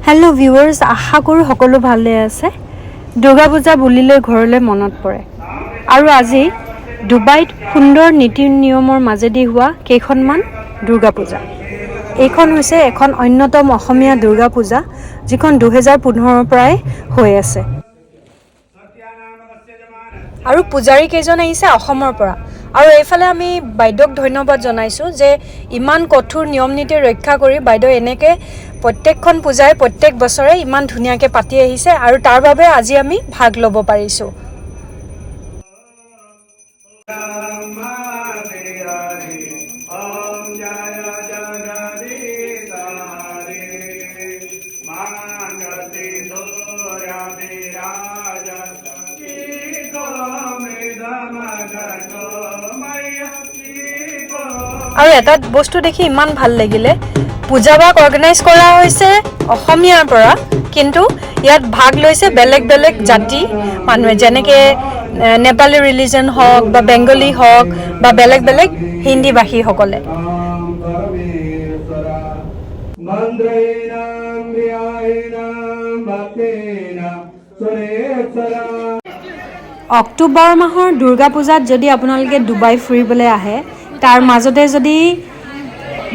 hello viewers আশা কৰো সকলো ভালে আছে দুৰ্গা পূজা বুলিলে ঘৰলে মনত পৰে আৰু আজি দুবাইত সুন্দৰ নীতি নিয়মৰ মাজেদি হোৱা কেইখনমান দুৰ্গা পূজা এইখন হৈছে এখন অন্যতম অসমীয়া দুৰ্গা পূজা যিখন 2015 পৰাই হৈ আছে আৰু পূজাৰী কেইজন আহিছে অসমৰ পৰা আৰু এইফালে আমি বাইদেউক ধন্যবাদ জনাইছো যে ইমান কঠোৰ নিয়ম নীতি ৰক্ষা কৰি বাইদেউ এনেকে প্ৰত্যেকখন পূজাই প্ৰত্যেক বছৰে ইমান ধুনিয়াকে পাতি আহিছে আৰু তাৰ বাবে আজি আমি ভাগ ল'ব পাৰিছো আৰু এটা বস্তু দেখি ইমান ভাল লাগিলে পূজাবাক অৰ্গানাইজ কৰা হৈছে অসমীয়াৰ পৰা কিন্তু ইয়াত ভাগ লৈছে বেলেগ বেলেগ জাতি মানুহে যেনেকে নেপালী ৰিলিজন হওক বা বেংগলী হওক বা বেলেগ বেলেগ হিন্দী ভাষী সকলে অক্টোবৰ মাহৰ দুৰ্গা পূজাত যদি আপোনালোকে ডুবাই ফুৰিবলৈ আহে তাৰ মাজতে যদি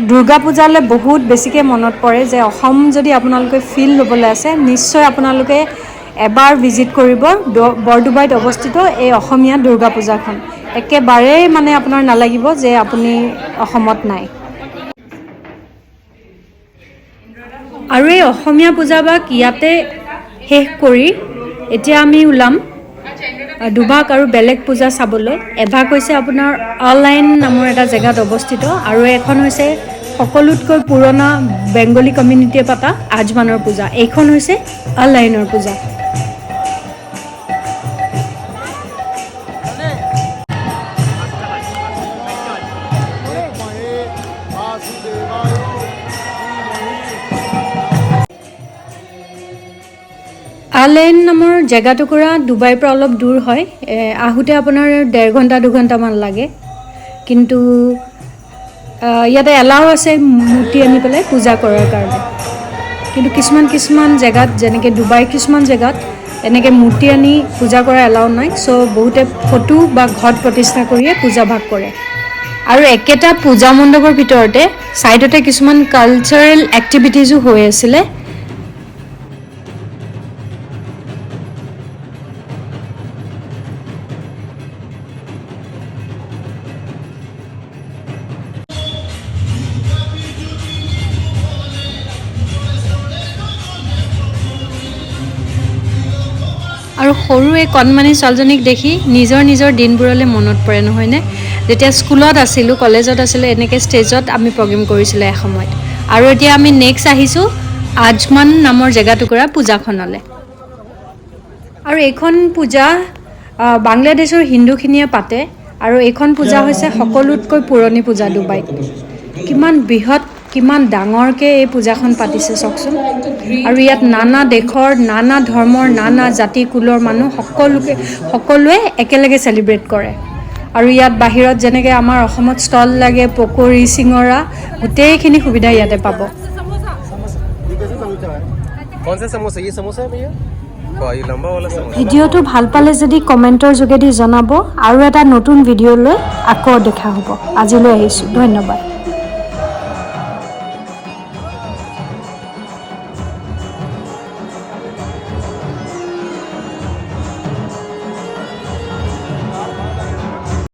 দুৰ্গা পূজালৈ বহুত বেছিকৈ মনত পৰে যে অসম যদি আপোনালোকে ফিল ল'বলৈ আছে নিশ্চয় আপোনালোকে এবাৰ ভিজিট কৰিব বৰডুবাইত অৱস্থিত এই অসমীয়া দুৰ্গা পূজাখন একেবাৰেই মানে আপোনাৰ নালাগিব যে আপুনি অসমত নাই আৰু এই অসমীয়া পূজাবাক ইয়াতে শেষ কৰি এতিয়া আমি ওলাম দুভাগ আৰু বেলেগ পূজা চাবলৈ এভাগ হৈছে আপোনাৰ অনলাইন নামৰ এটা জেগাত অৱস্থিত আৰু এখন হৈছে সকলোতকৈ পুৰণা বেংগলী কমিউনিটিয়ে পাতা আজমানৰ পূজা এইখন হৈছে অনলাইনৰ পূজা আলেন নামৰ জেগাটুকুৰা ডুবাইৰ পৰা অলপ দূৰ হয় আহোঁতে আপোনাৰ 1.5 ঘণ্টা 2 ঘণ্টামান লাগে কিন্তু ইয়াতে এলাও আছে মূৰ্তি আনি পেলাই পূজা কৰাৰ কাৰণে কিন্তু কিছুমান জেগাত যেনেকৈ ডুবাই কিছুমান জেগাত এনেকৈ মূৰ্তি আনি পূজা কৰা এলাও নাই সো বহুতে ফটো বা ঘট প্ৰতিষ্ঠা কৰিয়ে পূজা ভাগ কৰে আৰু একেটা পূজা মণ্ডপৰ ভিতৰতে সাইডতে কিছুমান কালচাৰেল এক্টিভিটিজো হৈ আছিল আৰু সৰু এই কণমানি ছোৱালীজনীক দেখি নিজৰ দিনবোৰলৈ মনত পৰে নহয়নে যেতিয়া স্কুলত আছিলো কলেজত আছিলো এনেকৈ ষ্টেজত আমি প্ৰগ্ৰাম কৰিছিলো এসময়ত আৰু এতিয়া আমি নেক্সট আহিছো আজমান নামৰ জেগাটুকুৰা পূজাখনলৈ আৰু এইখন পূজা বাংলাদেশৰ হিন্দুখিনিয়ে পাতে আৰু এইখন পূজা হৈছে সকলোতকৈ পুৰণি পূজা ডুবাইত কিমান বৃহৎ কিমান ডাঙৰকৈ এই পূজাখন পাতিছে চাওকচোন আৰু ইয়াত নানা দেশৰ নানা ধৰ্মৰ নানা জাতি কুলৰ মানুহ সকলোৱে একেলগে সেলিব্ৰেট কৰে আৰু ইয়াত বাহিৰত যেনেকৈ আমাৰ অসমত ষ্টল লাগে পকৰি সিঙৰা গোটেইখিনি সুবিধা ইয়াতে পাব ভিডিঅ'টো ভাল পালে যদি কমেণ্টৰ যোগেদি জনাব আৰু এটা নতুন ভিডিঅ' লৈ আকৌ দেখা হ'ব আজিলৈ আহিছোঁ ধন্যবাদ